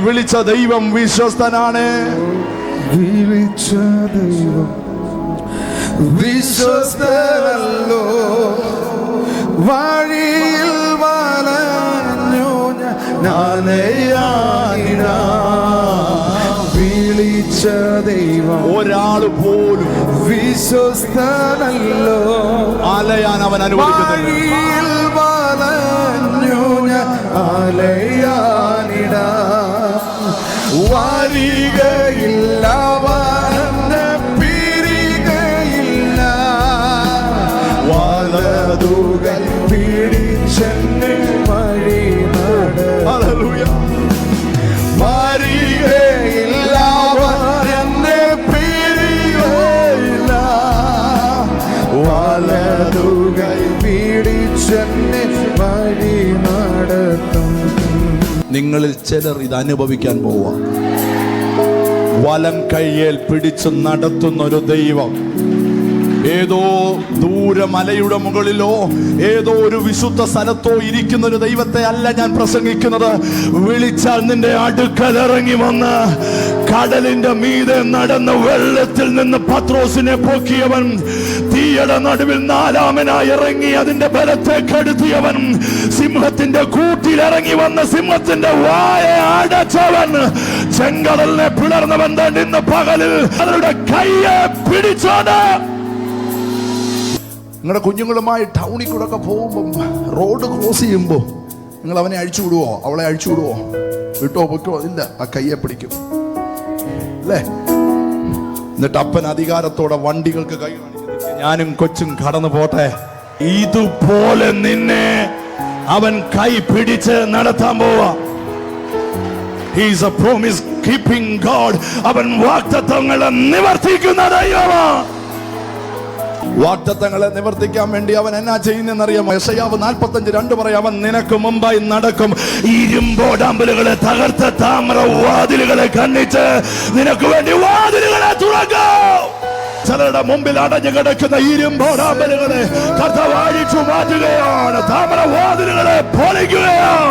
വിളിച്ച ദൈവം വിശ്വസ്തനാണ്. വിളിച്ച ദൈവം വിശ്വസ്തനല്ലോ. വഴിയിൽ വലഞ്ഞു ഞാനയാനിടാ. വിളിച്ച ദൈവം ഒരാൾ പോലും വിശ്വസ്തനല്ലോ. അലയാൻ അവൻ അനുവദിക്കുന്നില്ല. വഴിയിൽ വലഞ്ഞു അലയാനിടാ. വരികയില്ല വരന്റെ പിരികയില്ല. വലതുകൾ പിടിച്ചെന്നെ വഴി നട. വരികയില്ല വരന്റെ പിരികയില്ല. വലതുകൾ പിടിച്ചെന്നെ വഴി നടത്തും. നിങ്ങളിൽ ചിലർ ഇത് അനുഭവിക്കാൻ പോവാ. വലം കയ്യേൽ പിടിച്ച് നടത്തുന്ന ഒരു ദൈവം. ഏതോ ദൂരമലയുടെ മുകളിലോ ഏതോ ഒരു വിശുദ്ധ സ്ഥലത്തോ ഇരിക്കുന്ന ഒരു ദൈവത്തെ അല്ല ഞാൻ പ്രസംഗിക്കുന്നത്. വിളിച്ചാൽ നിന്റെ അടുക്കൽ ഇറങ്ങി വന്ന് കടലിന്റെ മീതെ നടന്ന വെള്ളത്തിൽ നിന്ന് പത്രോസിനെ പൊക്കിയവൻ, തീയുടെ നടുവിൽ നാലാമനായി ഇറങ്ങി അതിന്റെ ബലത്തെ കെടുത്തിയവൻ, സിംഹത്തിന്റെ കൂട്ടിലിറങ്ങി വന്ന സിംഹത്തിന്റെ വായ അടച്ചവൻ, ചെങ്കടലിനെ പിളർന്നവൻ തന്നെ ഇന്ന് പകലിൽ അവരുടെ കയ്യെ പിടിച്ചോണ്ട് നിങ്ങളുടെ കുഞ്ഞുങ്ങളുമായി ടൗണിൽ കൂടെ ഒക്കെ പോകുമ്പോൾ റോഡ് ക്രോസ് ചെയ്യുമ്പോൾ നിങ്ങൾ അവനെ അഴിച്ചു വിടുവോ? അവളെ അഴിച്ചു വിടുവോ? വിട്ടോ പൊക്കോ? ഇല്ല, ആ കയ്യെ പിടിക്കും അല്ലേ? എന്നിട്ട് അപ്പൻ അധികാരത്തോടെ വണ്ടികൾക്ക് കൈ കാണിച്ചു, ഞാനും കൊച്ചും കടന്നു പോട്ടെ. ഇതുപോലെ നിന്നെ അവൻ കൈ പിടിച്ച് നടത്താൻ പോവാ. He is a promise keeping God. അവൻ വാഗ്ദത്തങ്ങളെ നിവർത്തിക്കുന്ന ദൈവമാണ്. വാഗ്ദത്തങ്ങളെ നിവർത്തിക്കാൻ വേണ്ടി അവൻ എന്നാ ചെയ്യുന്നറിയാമോ? യെശയ്യാവ് 45:2 പറയാം, അവൻ നിനക്ക് മുമ്പായി നടക്കും, ഇരുമ്പോടാമ്പലുകളെ തകർത്ത താമ്ര വാതിലുകളെ ഖണ്ഡിച്ച് നിനക്ക് വേണ്ടി വാതിലുകളെ തുറക്കും. ചിലരുടെ മുമ്പിൽ അടഞ്ഞു കിടക്കുന്ന ഇരുമ്പോടാമ്പലുകളെ കർത്താവ് അഴിച്ചു മാറ്റുകയാണ്, താമ്ര വാതിലുകളെ പൊളിക്കുകയാണ്.